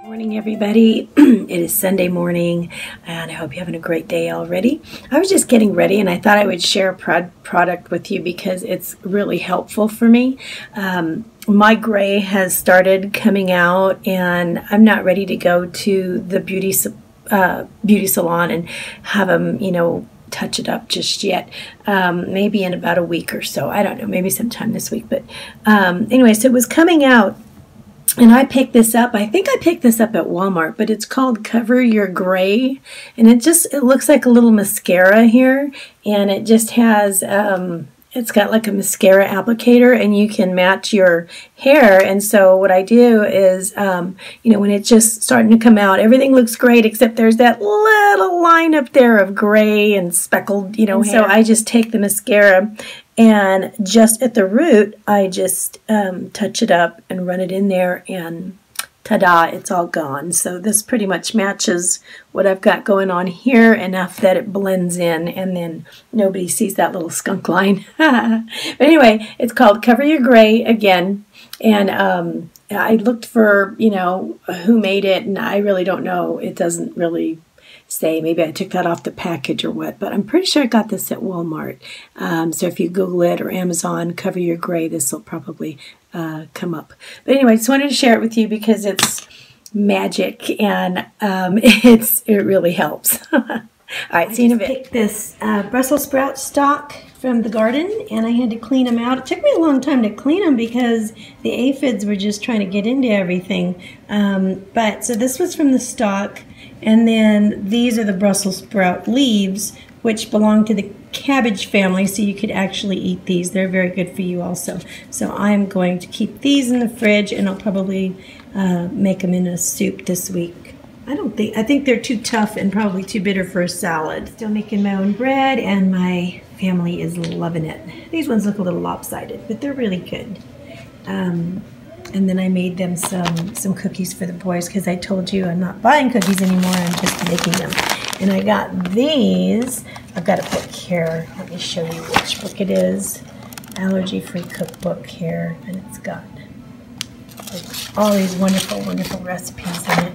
Morning, everybody. It is Sunday morning, and I hope you're having a great day already. I was just getting ready, and I thought I would share a product with you because it's really helpful for me. My gray has started coming out, and I'm not ready to go to the beauty salon and have them, touch it up just yet. Maybe in about a week or so. I don't know, maybe sometime this week. But anyway, so it was coming out. And I picked this up. I think I picked this up at Walmart, but it's called Cover Your Gray. And it looks like a little mascara here. And it just has, it's got like a mascara applicator, and you can match your hair. And so what I do is, when it's just starting to come out, everything looks great, except there's that little line up there of gray and speckled, hair. So I just take the mascara, and just at the root, I just touch it up and run it in there, and ta-da, it's all gone. So this pretty much matches what I've got going on here enough that it blends in, and then nobody sees that little skunk line. But anyway, it's called Cover Your Gray again. And I looked for, who made it, and I really don't know. It doesn't really say. Maybe I took that off the package or what, but I'm pretty sure I got this at Walmart. So if you Google it or Amazon, Cover Your Gray, this will probably come up. But anyway, I just wanted to share it with you because it's magic, and it really helps. All right, see you in a bit. I picked this Brussels sprout stalk from the garden, and I had to clean them out. It took me a long time to clean them because the aphids were just trying to get into everything. So this was from the stalk. And then these are the Brussels sprout leaves, which belong to the cabbage family, so you could actually eat these. They're very good for you also. So I'm going to keep these in the fridge, and I'll probably make them in a soup this week. I think they're too tough and probably too bitter for a salad. Still making my own bread, and my family is loving it. These ones look a little lopsided, but they're really good. And then I made them some cookies for the boys because I told you I'm not buying cookies anymore, I'm just making them. And I got these. I've got a book here. Let me show you which book it is. Allergy-free cookbook here. And it's got all these wonderful, wonderful recipes in it.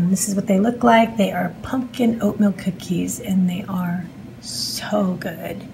This is what they look like. They are pumpkin oatmeal cookies, and they are so good.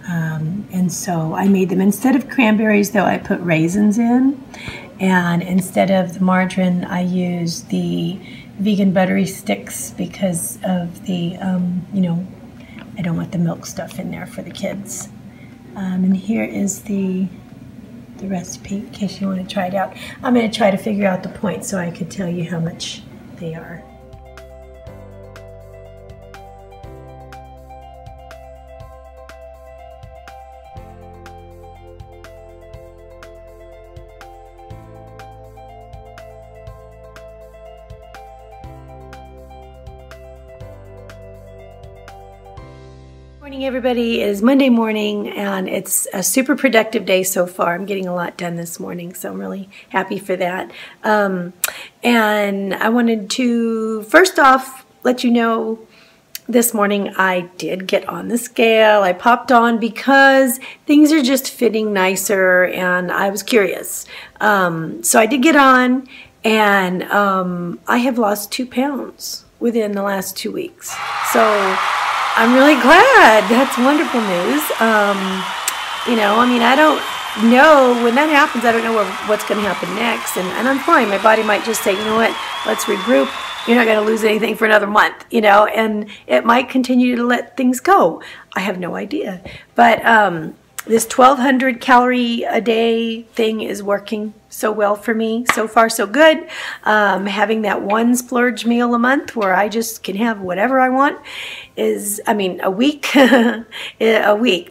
And so I made them. Instead of cranberries, though, I put raisins in. And instead of the margarine, I used the vegan buttery sticks because of the, I don't want the milk stuff in there for the kids. And here is the recipe in case you want to try it out. I'm going to try to figure out the points so I could tell you how much they are. Morning, everybody. It is Monday morning, and it's a super productive day so far. I'm getting a lot done this morning, so I'm really happy for that. And I wanted to first off let you know this morning I did get on the scale. I popped on because things are just fitting nicer, and I was curious. So I did get on, and I have lost 2 pounds within the last 2 weeks. So I'm really glad. That's wonderful news. I don't know when that happens. I don't know what's going to happen next, and I'm fine. My body might just say, you know what, let's regroup. You're not going to lose anything for another month, and it might continue to let things go. I have no idea. But this 1,200 calorie a day thing is working so well for me. So far, so good. Having that one splurge meal a month where I just can have whatever I want a week,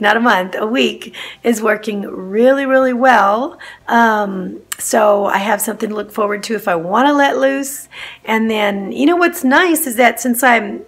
not a month, a week is working really, really well. So I have something to look forward to if I want to let loose. And then, what's nice is that since I'm,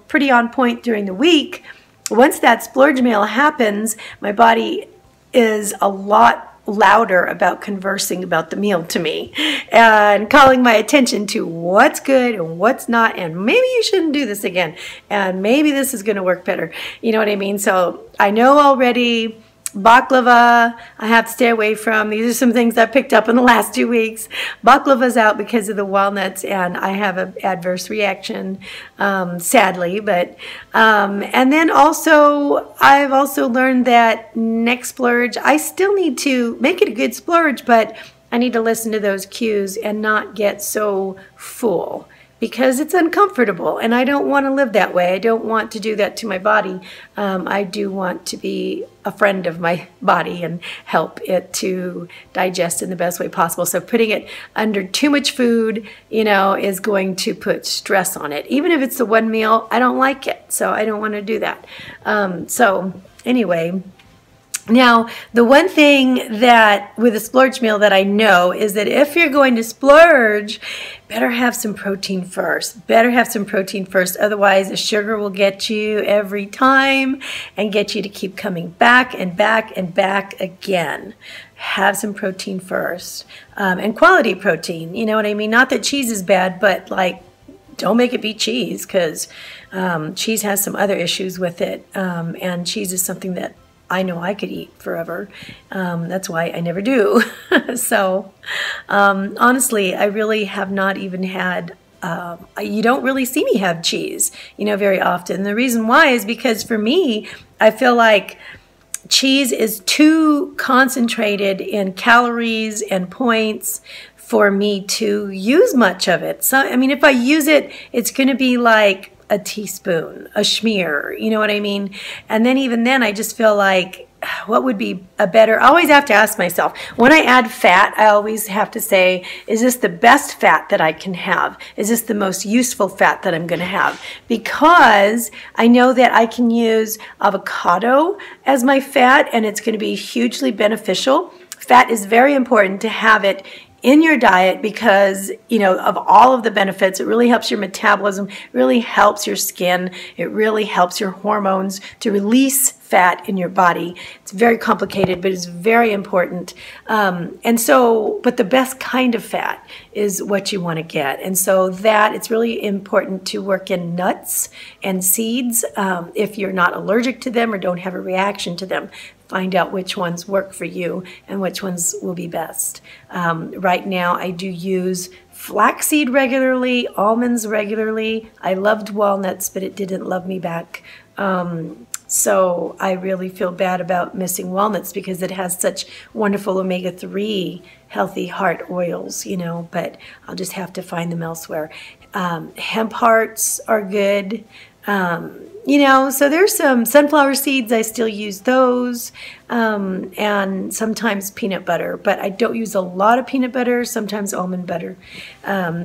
pretty on point during the week, once that splurge meal happens, my body is a lot louder about conversing about the meal to me and calling my attention to what's good and what's not, and maybe you shouldn't do this again, and maybe this is going to work better. You know what I mean? So I know already Baklava, I have to stay away from. These are some things I picked up in the last 2 weeks. Baklava's out because of the walnuts, and I have an adverse reaction, sadly. But and then also, I've also learned that next splurge, I still need to make it a good splurge, but I need to listen to those cues and not get so full, because it's uncomfortable, and I don't want to live that way. I don't want to do that to my body. I do want to be a friend of my body and help it to digest in the best way possible. So putting it under too much food, you know, is going to put stress on it. Even if it's the one meal, I don't like it, so I don't want to do that. So anyway, now, the one thing that with a splurge meal that I know is that if you're going to splurge, better have some protein first. Better have some protein first. Otherwise, the sugar will get you every time and get you to keep coming back and back and back again. Have some protein first. And quality protein, you know what I mean? Not that cheese is bad, but like, don't make it be cheese, because cheese has some other issues with it. And cheese is something that I know I could eat forever. That's why I never do. So honestly, I really have not even had, you don't really see me have cheese, you know, very often. The reason why is because for me, I feel like cheese is too concentrated in calories and points for me to use much of it. So, I mean, if I use it, it's going to be like a teaspoon, a schmear, you know what I mean? And then even then, I just feel like, what would be a better, I always have to ask myself, when I add fat, I always have to say, is this the best fat that I can have? Is this the most useful fat that I'm going to have? Because I know that I can use avocado as my fat, and it's going to be hugely beneficial. Fat is very important to have it in your diet because, you know, of all of the benefits. It really helps your metabolism, really helps your skin, it really helps your hormones to release fat in your body. It's very complicated, but it's very important. And so, but the best kind of fat is what you want to get. And so that, it's really important to work in nuts and seeds if you're not allergic to them or don't have a reaction to them. Find out which ones work for you and which ones will be best. Right now, I do use flaxseed regularly, almonds regularly. I loved walnuts, but it didn't love me back. So I really feel bad about missing walnuts because it has such wonderful omega-3 healthy heart oils, you know, but I'll just have to find them elsewhere. Hemp hearts are good. You know, so there's some sunflower seeds. I still use those, and sometimes peanut butter, but I don't use a lot of peanut butter, sometimes almond butter,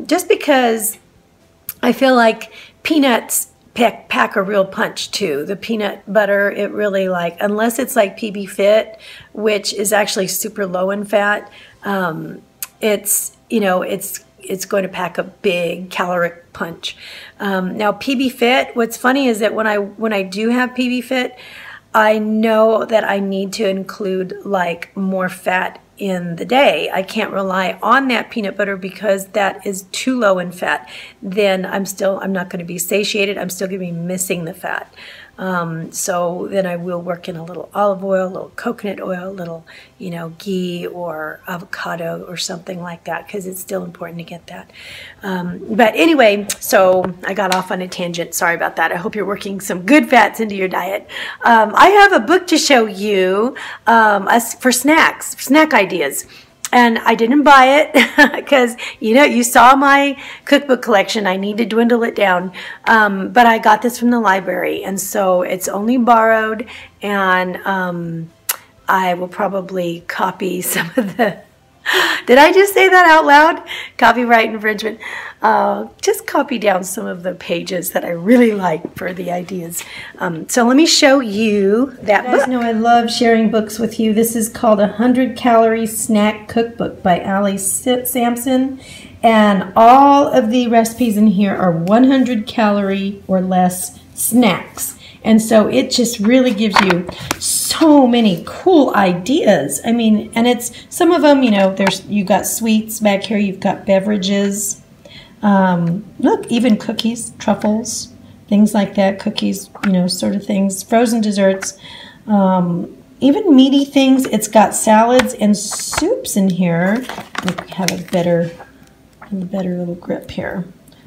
just because I feel like peanuts pack a real punch too. The peanut butter, it really like, unless it's like PB Fit, which is actually super low in fat, it's, you know, it's going to pack a big caloric punch. Now PB Fit, what's funny is that when I do have PB Fit, I know that I need to include like more fat in the day. I can't rely on that peanut butter because that is too low in fat. Then I'm not going to be satiated. I'm still going to be missing the fat. So then I will work in a little olive oil, a little coconut oil, a little, you know, ghee or avocado or something like that, because it's still important to get that. But anyway, so I got off on a tangent. Sorry about that. I hope you're working some good fats into your diet. I have a book to show you for snacks, snack ideas. And I didn't buy it because, you know, you saw my cookbook collection. I need to dwindle it down. But I got this from the library. And so it's only borrowed. And I will probably copy some of the... Did I just say that out loud? Copyright infringement. Just copy down some of the pages that I really like for the ideas. So let me show you that book. You guys know I love sharing books with you. This is called 100 Calorie Snack Cookbook by Ali Sampson. And all of the recipes in here are 100 calorie or less snacks. And so it just really gives you so many cool ideas. I mean, and it's some of them, you know, you've got sweets back here, you've got beverages. Look, even cookies, truffles, things like that, cookies, you know, sort of things, frozen desserts. even meaty things. It's got salads and soups in here. Look, we have a better little grip here.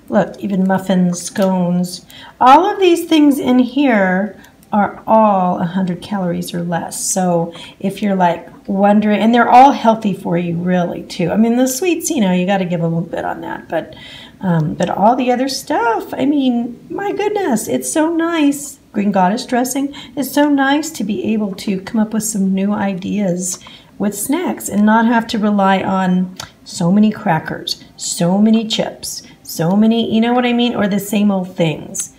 Look, even muffins, scones. All of these things in here are all 100 calories or less. So if you're like wondering, and they're all healthy for you really too. I mean, the sweets, you know, you got to give a little bit on that, but all the other stuff, I mean, my goodness, it's so nice. Green Goddess dressing is so nice to be able to come up with some new ideas with snacks and not have to rely on so many crackers, so many chips, so many, you know what I mean, or the same old things.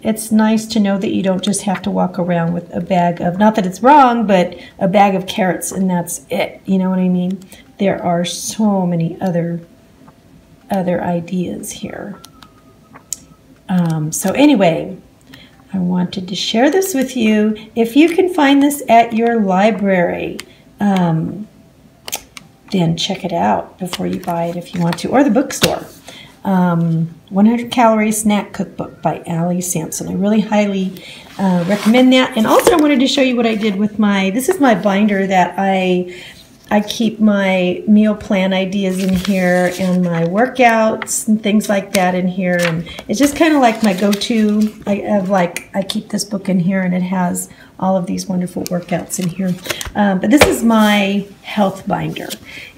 It's nice to know that you don't just have to walk around with a bag of, not that it's wrong, but a bag of carrots and that's it. You know what I mean? There are so many other ideas here. So anyway, I wanted to share this with you. If you can find this at your library, then check it out before you buy it if you want to, or the bookstore. 100 Calorie Snack Cookbook by Allie Sampson. I really highly recommend that. And also I wanted to show you what I did with this is my binder that I keep my meal plan ideas in here and my workouts and things like that in here. And it's just kind of like my go-to. I keep this book in here and it has all of these wonderful workouts in here. But this is my health binder.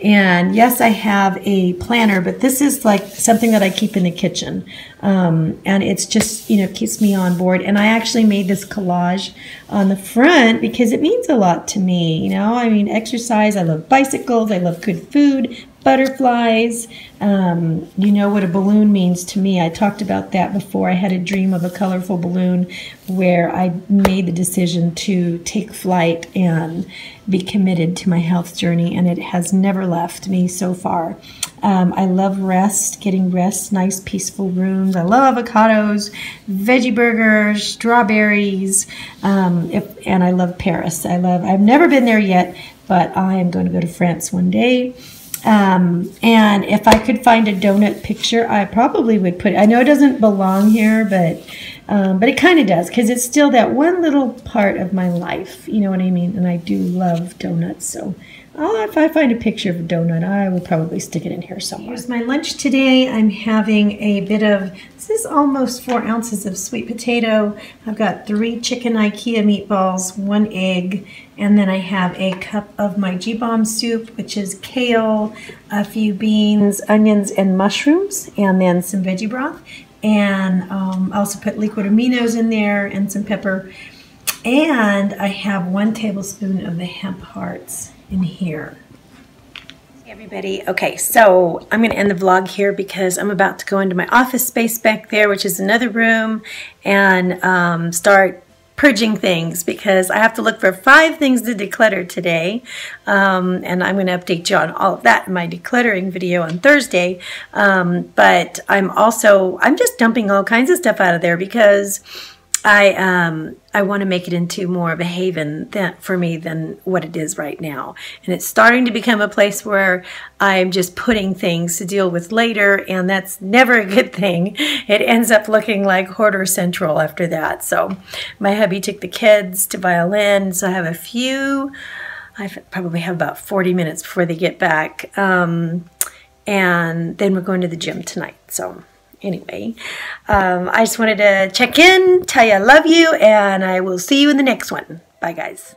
And yes, I have a planner, but this is like something that I keep in the kitchen. And it's just, you know, keeps me on board. And I actually made this collage on the front because it means a lot to me. You know, I mean, exercise, I love bicycles, I love good food, butterflies. You know what a balloon means to me. I talked about that before. I had a dream of a colorful balloon where I made the decision to take flight and be committed to my health journey, and it has never left me so far. I love rest, getting rest, nice peaceful rooms. I love avocados, veggie burgers, strawberries, and I love Paris. I've never been there yet, but I am going to go to France one day. And if I could find a donut picture, I probably would put it. I know it doesn't belong here, but it kind of does, because it's still that one little part of my life. You know what I mean? And I do love donuts, so if I find a picture of a donut, I will probably stick it in here somewhere. Here's my lunch today. I'm having a bit of, this is almost 4 ounces of sweet potato. I've got 3 chicken IKEA meatballs, 1 egg, and then I have a cup of my G-Bomb soup, which is kale, a few beans, onions, and mushrooms, and then some veggie broth. And I also put liquid aminos in there and some pepper. And I have 1 tablespoon of the hemp hearts in here. Hey everybody, okay, so I'm going to end the vlog here because I'm about to go into my office space back there, which is another room, and start purging things because I have to look for 5 things to declutter today, and I'm going to update you on all of that in my decluttering video on Thursday. But I'm just dumping all kinds of stuff out of there because I want to make it into more of a haven for me than what it is right now. And it's starting to become a place where I'm just putting things to deal with later, and that's never a good thing. It ends up looking like Hoarder Central after that. So my hubby took the kids to violin, so I probably have about 40 minutes before they get back. And then we're going to the gym tonight. So anyway, I just wanted to check in, tell you I love you, and I will see you in the next one. Bye, guys.